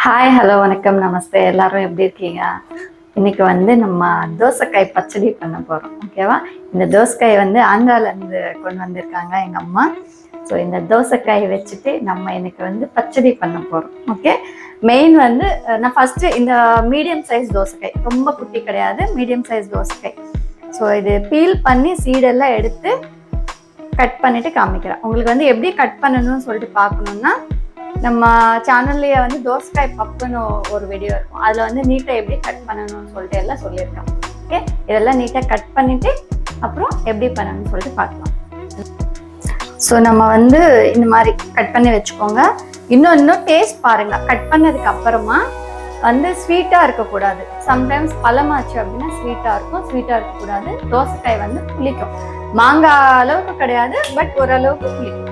Hi hello வணக்கம் நமஸ்தே எல்லாரும் எப்படி இருக்கீங்க? இன்னைக்கு வந்து நம்ம தோசைக்காய் பச்சடி பண்ண போகிறோம். ஓகேவா? இந்த தோசைக்காய் வந்து ஆந்திராலேருந்து கொண்டு வந்திருக்காங்க எங்கள் அம்மா. ஸோ இந்த தோசைக்காய் வச்சுட்டு நம்ம இன்னைக்கு வந்து பச்சடி பண்ண போகிறோம். ஓகே, மெயின் வந்து நான் ஃபஸ்ட்டு இந்த மீடியம் சைஸ் தோசைக்காய், ரொம்ப குட்டி கிடையாது, மீடியம் சைஸ் தோசைக்காய். ஸோ இது பீல் பண்ணி சீடெல்லாம் எடுத்து கட் பண்ணிவிட்டு காமிக்கிறேன். உங்களுக்கு வந்து எப்படி கட் பண்ணணும்னு சொல்லிட்டு பார்க்கணுன்னா நம்ம சேனல்லையே வந்து தோசைக்காய் பப்புன்னு ஒரு வீடியோ இருக்கும். அதில் வந்து நீட்டாக எப்படி கட் பண்ணணும்னு சொல்லிட்டு எல்லாம் சொல்லியிருக்கேன். ஓகே, இதெல்லாம் நீட்டாக கட் பண்ணிவிட்டு அப்புறம் எப்படி பண்ணணும்னு சொல்லிட்டு பார்க்கலாம். ஸோ நம்ம வந்து இந்த மாதிரி கட் பண்ணி வச்சுக்கோங்க. இன்னும் டேஸ்ட் பாருங்கள். கட் பண்ணதுக்கு அப்புறமா வந்து ஸ்வீட்டாக இருக்கக்கூடாது. சம்டைம்ஸ் பழமாச்சு அப்படின்னா ஸ்வீட்டாக இருக்கும், ஸ்வீட்டாக இருக்கக்கூடாது. தோசைக்காய் வந்து புளிக்கும். மாங்காய் அளவுக்கு கிடையாது, பட் ஓரளவுக்கு புளிக்கும்.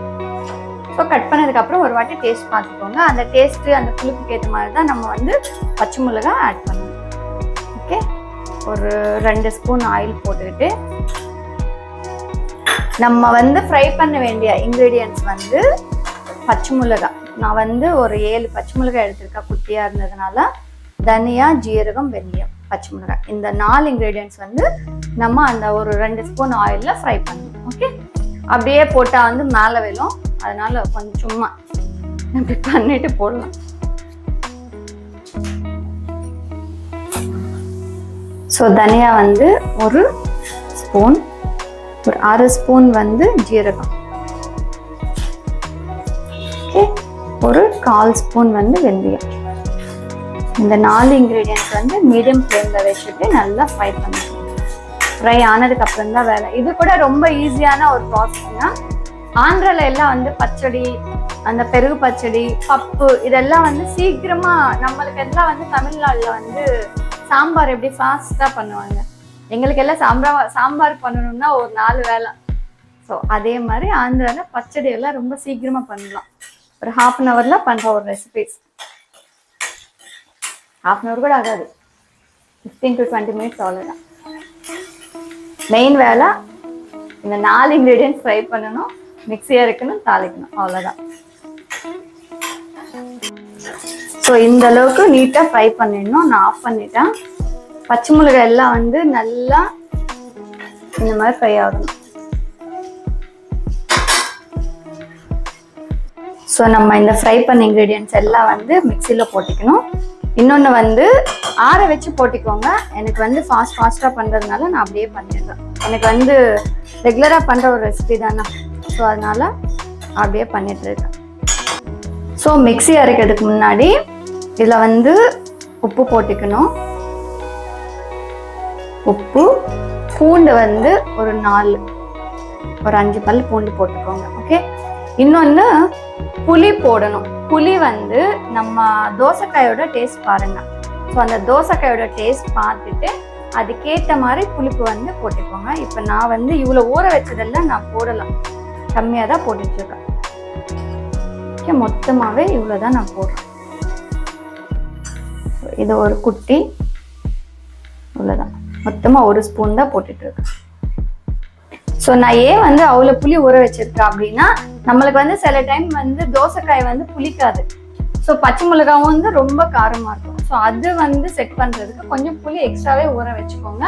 ஸோ கட் பண்ணதுக்கப்புறம் ஒரு வாட்டி டேஸ்ட் பார்த்துக்கோங்க. அந்த டேஸ்ட்டு அந்த புளிப்புக்கு ஏற்ற மாதிரி தான் நம்ம வந்து பச்சை மிளகாய் ஆட் பண்ணணும். ஓகே, ஒரு 2 ஸ்பூன் ஆயில் போட்டுக்கிட்டு நம்ம வந்து ஃப்ரை பண்ண வேண்டிய இன்க்ரீடியன்ட்ஸ் வந்து பச்சை மிளகாய். நான் வந்து ஒரு 7 பச்சை மிளகாய் எடுத்திருக்கேன், குட்டியாக இருந்ததுனால. தனியா, ஜீரகம், வெந்தயம், பச்சை மிளகாய், இந்த 4 இன்க்ரீடியன்ட்ஸ் வந்து நம்ம அந்த ஒரு 2 ஸ்பூன் ஆயிலில் ஃப்ரை பண்ணணும். ஓகே, அப்படியே போட்டால் வந்து மேலே விழும், அதனால கொஞ்சம் சும்மா இப்படி பண்ணிட்டு போடலாம். ஸோ தனியா வந்து ஒரு ஸ்பூன், ஒரு 6 ஸ்பூன் வந்து ஜீரகம், ஓகே, ஒரு 1/4 ஸ்பூன் வந்து வெந்தயம். இந்த 4 இன்க்ரீடியன்ட்ஸ் வந்து மீடியம் ஃப்ளேமில் வச்சுட்டு நல்லா ஃப்ரை பண்ணணும். ஃப்ரை ஆனதுக்கு அப்புறம் தான் வேலை. இது கூட ரொம்ப ஈஸியான ஒரு ப்ராசஸ்னா, ஆந்திரால எல்லாம் வந்து பச்சடி, அந்த பெருகு பச்சடி, பப்பு, இதெல்லாம் வந்து சீக்கிரமா, நம்மளுக்கு எல்லாம் வந்து தமிழ்நாட்டில் வந்து சாம்பார் எப்படி ஃபாஸ்டா பண்ணுவாங்க, எங்களுக்கு எல்லாம் சாம்பார் பண்ணணும்னா ஒரு 4 வேலை. ஸோ அதே மாதிரி ஆந்திரால பச்சடி எல்லாம் ரொம்ப சீக்கிரமா பண்ணலாம். ஒரு 1/2 hourல பண்ற ஒரு ரெசிபிஸ். 1/2 hour கூட ஆகாது, 15 to 20 minutes அவ்வளோதான். மெயின் வேலை இந்த 4 இன்க்ரீடியன்ட்ஸ் ஃப்ரை பண்ணணும், மிக்ஸியாக இருக்கணும், தாளிக்கணும், அவ்வளோதான். ஸோ இந்த அளவுக்கு நீட்டாக ஃப்ரை பண்ணிடணும். நான் ஆஃப் பண்ணிட்டேன். பச்சை மிளகாய் எல்லாம் வந்து நல்லா இந்த மாதிரி ஃப்ரை ஆகணும். ஸோ நம்ம இந்த ஃப்ரை பண்ண இன்க்ரீடியன்ட்ஸ் எல்லாம் வந்து மிக்சியில் போட்டுக்கணும். இன்னொன்று வந்து ஆற வச்சு போட்டிக்கோங்க. எனக்கு வந்து ஃபாஸ்ட்டாக பண்ணுறதுனால நான் அப்படியே பண்ணிடுறேன். எனக்கு வந்து ரெகுலராக பண்ணுற ஒரு ரெசிபி தானே, ஸோ அதனால் அப்படியே பண்ணிட்டுருக்கேன். ஸோ மிக்ஸி அரைக்கிறதுக்கு முன்னாடி இதில் வந்து உப்பு போட்டுக்கணும். உப்பு, பூண்டு வந்து ஒரு 5 பல் பூண்டு போட்டுக்கோங்க. ஓகே, இன்னொன்று புளி போடணும். புளி வந்து நம்ம தோசைக்காயோட டேஸ்ட் பாருங்க. ஸோ அந்த தோசைக்காயோட டேஸ்ட் பார்த்துட்டு அதுக்கேற்ற மாதிரி புளிப்பு வந்து போட்டுக்கோங்க. இப்போ நான் வந்து இவ்வளோ ஊற வச்சதெல்லாம் நான் போடலாம், கம்மியாக தான் போட்டுட்ருக்கேன். ஓகே, மொத்தமாகவே இவ்வளோ தான் நான் போடுறேன். இது ஒரு குட்டி, இவ்வளோதான், மொத்தமாக 1 ஸ்பூன் தான் போட்டுட்ருக்கேன். ஸோ நான் ஏன் வந்து அவ்வளோ புளி ஊற வச்சிருக்கேன் அப்படின்னா, நம்மளுக்கு வந்து சில டைம் வந்து தோசைக்காய் வந்து புளிக்காது. ஸோ பச்சை மிளகாவும் வந்து ரொம்ப காரமாக இருக்கும். ஸோ அது வந்து செட் பண்ணுறதுக்கு கொஞ்சம் புளி எக்ஸ்ட்ராவே ஊற வச்சுக்கோங்க.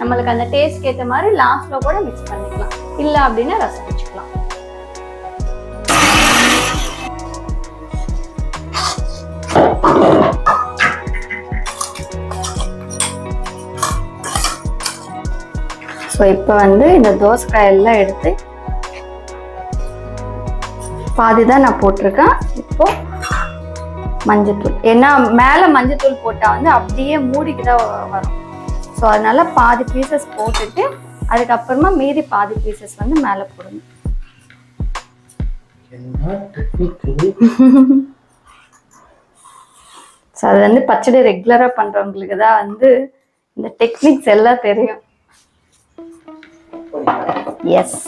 நம்மளுக்கு அந்த டேஸ்ட்க்கு ஏற்ற மாதிரி லாஸ்ட்டில் கூட மிக்ஸ் பண்ணிக்கலாம், இல்லை அப்படின்னா ரசம் வச்சுக்கலாம். ஸோ இப்போ வந்து இந்த தோசைக்காயெல்லாம் எடுத்து பாதி தான் நான் போட்டிருக்கேன். இப்போ மஞ்சத்தூள், ஏன்னா மேலே மஞ்சத்தூள் போட்டால் வந்து அப்படியே மூடிக்கு தான் வரும். ஸோ அதனால பாதி பீசஸ் போட்டுட்டு அதுக்கப்புறமா மீதி பாதி பீசஸ் வந்து மேலே போடணும். ஸோ அது வந்து பச்சடி ரெகுலராக பண்ணுறவங்களுக்கு தான் வந்து இந்த டெக்னிக்ஸ் எல்லாம் தெரியும். எஸ்,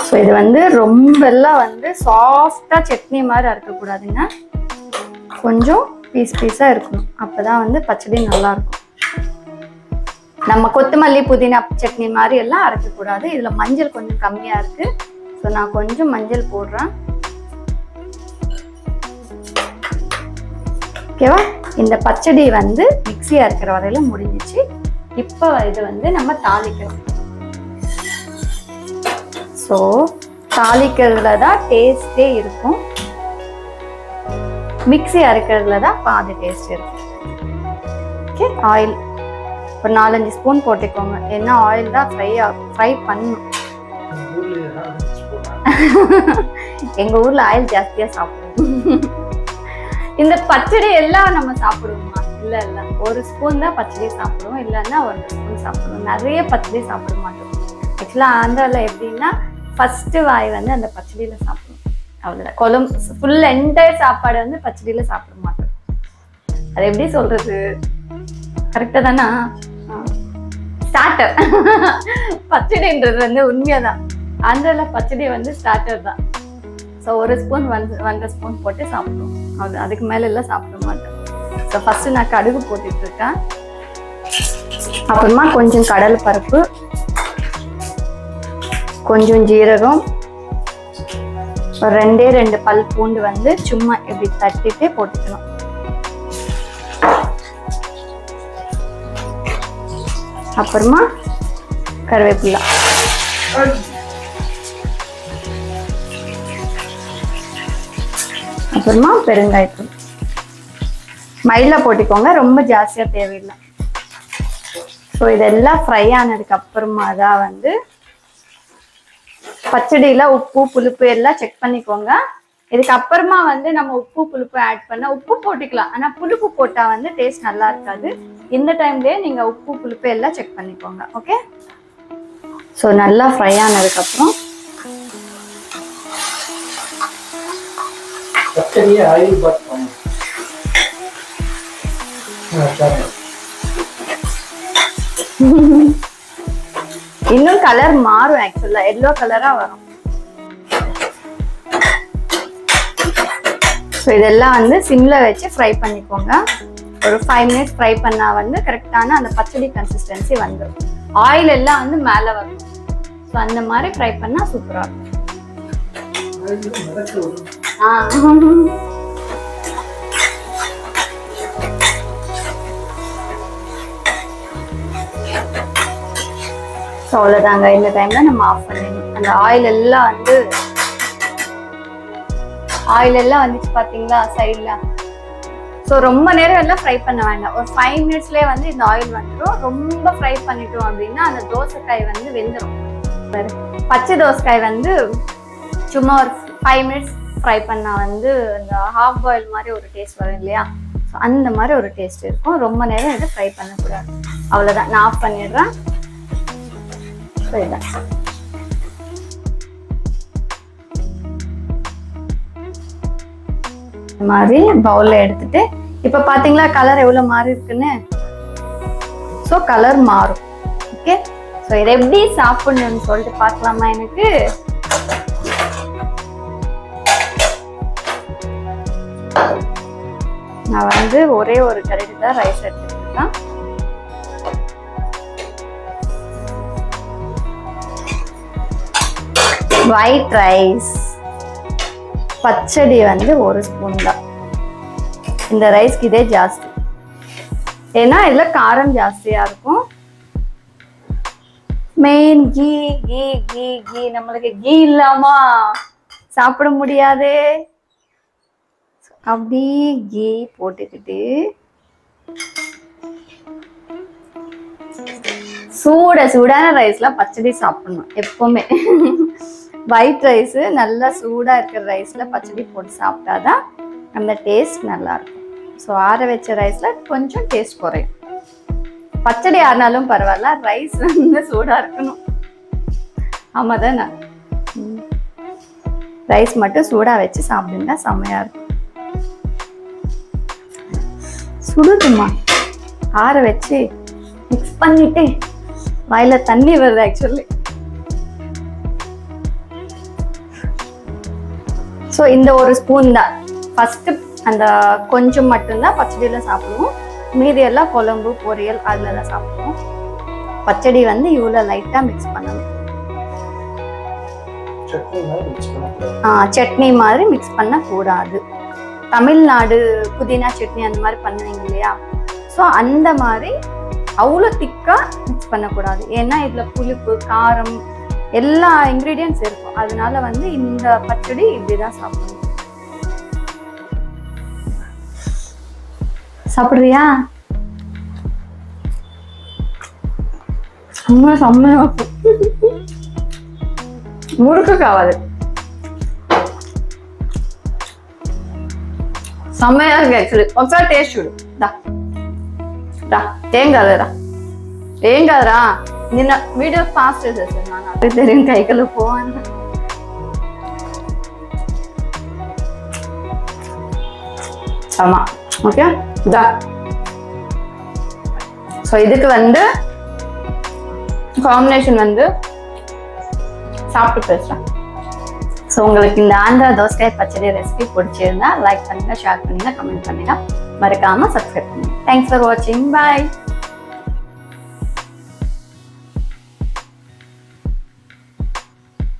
ஸோ இது வந்து ரொம்பலாம் வந்து சாஃப்டாக சட்னி மாதிரி அரைக்கக்கூடாதுங்க. கொஞ்சம் பீஸாக இருக்கணும், அப்போ தான் வந்து பச்சடி நல்லாயிருக்கும். நம்ம கொத்தமல்லி புதினா சட்னி மாதிரி எல்லாம் அரைக்கக்கூடாது. இதில் மஞ்சள் கொஞ்சம் கம்மியாக இருக்கு. ஸோ நான் கொஞ்சம் மஞ்சள் போடுறேன். ஓகேவா? இந்த பச்சடி வந்து மிக்ஸி அரைக்கிற வரையில முடிஞ்சிச்சு. இப்போ இது வந்து நம்ம தாளிக்கணும். ஸோ தாளிக்கிறதுல தான் டேஸ்டே இருக்கும். மிக்ஸி அரைக்கிறதுல தான் பாதி டேஸ்ட் இருக்கும். ஓகே, ஆயில் ஒரு 4-5 ஸ்பூன் போட்டுக்கோங்க. ஏன்னா ஆயில் தான் ஃப்ரை பண்ணணும். எங்க ஊர்ல ஆயில் ஜாஸ்தியா சாப்பிடுவோம். இந்த பச்சடி எல்லாம் நம்ம சாப்பிடுவோமா? இல்ல ஒரு ஸ்பூன் தான் பச்சடி சாப்பிடுவோம். இல்லைன்னா 1 ஸ்பூன் சாப்பிடுவோம். நிறைய பச்சடி சாப்பிட மாட்டோம். ஆக்சுவலா ஆந்திரால எப்படின்னா ஃபர்ஸ்ட் வாய் வந்து அந்த பச்சடியில சாப்பிடுவோம். அவ்வளவுதான். குழம்பு ஃபுல் என்டையர் சாப்பாடு வந்து பச்சடியில சாப்பிட மாட்டோம். அது எப்படி சொல்றது? கரெக்டா தானா? ஸ்டார்டர். பச்சடின்றது வந்து உண்மையாதான். ஆந்திரால பச்சடி வந்து ஸ்டார்டர் தான். ஸோ 1 ஸ்பூன் 1.5 ஸ்பூன் போட்டு சாப்பிடுவோம். அதுக்கு மேல எல்லாம் சாப்பிட மாட்டோம். ஸோ ஃபர்ஸ்ட் நான் கடுகு போட்டுட்டு இருக்கேன். அப்புறமா கொஞ்சம் கடலை பருப்பு, கொஞ்சம் ஜீரகம், ஒரு 2 பல் பூண்டு வந்து சும்மா இப்படி தட்டிட்டு போட்டுக்கணும். அப்புறமா கருவேப்பிலை, அப்புறமா பெருங்காயத்தூள் மைல்டா போட்டுக்கோங்க, ரொம்ப ஜாஸ்தியா தேவையில்லை. ஸோ இதெல்லாம் ஃப்ரை ஆனதுக்கு அப்புறமா தான் வந்து பச்சடியில உப்பு புளிப்பு எல்லாம் செக் பண்ணிக்கோங்க. இதுக்கு அப்புறமா வந்து நம்ம உப்பு புளிப்பு ஆட் பண்ண உப்பு போட்டுக்கலாம். ஆனா புளிப்பு போட்டா வந்து டேஸ்ட் நல்லா இருக்காது. இந்த டைம்லயே நீங்க உப்பு புளிப்பு எல்லாம் செக் பண்ணிக்கோங்க. ஓகே, ஸோ நல்லா ஃப்ரை ஆனதுக்கு அப்புறம் இன்னும் கலர் மாறும். ஆக்சுவலா எல்லோ கலரா வரும். ஸோ இதெல்லாம் வந்து சிம்ல வச்சு ஃப்ரை பண்ணிக்கோங்க. ஒரு 5 மினிட்ஸ் ஃப்ரை பண்ணா வந்து கரெக்டான அந்த பச்சடி கன்சிஸ்டன்சி வந்துடும். ஆயில் எல்லாம் வந்து மேல வரும். ஸோ அந்த மாதிரி ஃப்ரை பண்ணா சூப்பரா இருக்கும். ஸோ அவ்வளோதாங்க. இந்த டைம்ல நம்ம ஆஃப் பண்ணிடணும். அந்த ஆயில் எல்லாம் வந்துச்சு பார்த்தீங்களா சைடில். ஸோ ரொம்ப நேரம் எல்லாம் ஃப்ரை பண்ண வேண்டாம். ஒரு 5 மினிட்ஸ்லேயே வந்து இந்த ஆயில் வந்துடும். ரொம்ப ஃப்ரை பண்ணிட்டோம் அப்படின்னா அந்த தோசைக்காய் வந்து வெந்துடும். பச்சை தோசைக்காய் வந்து சும்மா ஒரு 5 மினிட்ஸ் ஃப்ரை பண்ணால் வந்து இந்த ஹாஃப் பாயில் மாதிரி ஒரு டேஸ்ட் வரும் இல்லையா? ஸோ அந்த மாதிரி ஒரு டேஸ்ட் இருக்கும். ரொம்ப நேரம் இதை ஃப்ரை பண்ணக்கூடாது. அவ்வளோதான், நான் ஆஃப் பண்ணிடுறேன். இதுதான் இந்த மாதிரி பவுல்ல எடுத்துட்டு இப்ப பாத்தீங்களா கலர் எவ்வளவு மாறி இருக்குன்னு. சோ கலர் மாறும். ஓகே, சோ இதை எப்படி சாப்பிடணும்னு சொல்லிட்டு பார்க்கலாமா? எனக்கு நான் வந்து ஒரே ஒரு கரண்டி தான் ரைஸ் எடுத்துக்கிட்டேன். ஒயிட் ரைஸ், பச்சடி வந்து 1 ஸ்பூன் தான். இந்த ரைஸ்க்கு இதே ஜாஸ்தி. ஏன்னா இதுல காரம் ஜாஸ்தியா இருக்கும். மெயின் கீ கீ கீ கீ நம்மளுக்கு கீ இல்லாம சாப்பிட முடியாதே. அப்படி கீ போட்டுக்கிட்டு சூடான ரைஸ்ல பச்சடி சாப்பிடணும் எப்பவுமே. ஒயிட் ரைஸ் நல்லா சூடா இருக்கிற ரைஸ்ல பச்சடி போட்டு சாப்பிட்டாதான் அந்த டேஸ்ட் நல்லா இருக்கும். ஸோ ஆற வச்ச ரைஸ்ல கொஞ்சம் டேஸ்ட் குறையும். பச்சடி ஆறினாலும் பரவாயில்ல, ரைஸ் வந்து சூடா இருக்கணும். ஆமா தானே? ரைஸ் மட்டும் சூடா வச்சு சாப்பிடுங்க, செம்மையா இருக்கும். சுடுதுமா, ஆற வச்சு மிக்ஸ் பண்ணிட்டு வாயில தண்ணி வருது ஆக்சுவலி. ஸோ இந்த 1 ஸ்பூன் தான் ஃபர்ஸ்ட். அந்த கொஞ்சம் மட்டும்தான் பச்சடியில சாப்பிடுவோம். மீதி எல்லாம் குழம்பு பொரியல் அதுல தான் சாப்பிடுவோம். பச்சடி வந்து இவ்வளோ லைட்டாக மிக்ஸ் பண்ணணும். சட்னி மாதிரி மிக்ஸ் பண்ணக்கூடாது. தமிழ்நாடு புதினா சட்னி அந்த மாதிரி பண்ணுவீங்க இல்லையா, ஸோ அந்த மாதிரி அவ்வளோ திக்காக மிக்ஸ் பண்ணக்கூடாது. ஏன்னா இதில் புளிப்பு காரம் எல்லா இன்க்ரீடியன்ட்ஸ் இருக்கும். அதனால வந்து இந்த பச்சடி இப்படிதான் சாப்பிடணும். சாப்பிடுறியா? செம்மையா முறுக்கு காவாது, செம்மையா இருக்கு. ஆக்சுவலி ఒకసారి టేస్ట్ చూడు. రా ఏం కాదురా, ఏం కాదురా. నిన్న వీడియో ఫాస్ట్ చేసేసాను, నాకు తెలియని కైకలు పోవాలి. ஆமா ஓகே இதா. ஸோ இதுக்கு வந்து காம்பினேஷன் வந்து சாப்பிட்டு பேசுறேன். ஸோ உங்களுக்கு இந்த ஆந்திரா தோசைக்காய் பச்சடி ரெசிபி பிடிச்சிருந்தா லைக் பண்ணுங்க, ஷேர் பண்ணுங்க, கமெண்ட் பண்ணுங்க, மறக்காம சப்ஸ்கிரைப் பண்ணுங்க. தேங்க்ஸ் ஃபார் வாட்சிங். பாய்.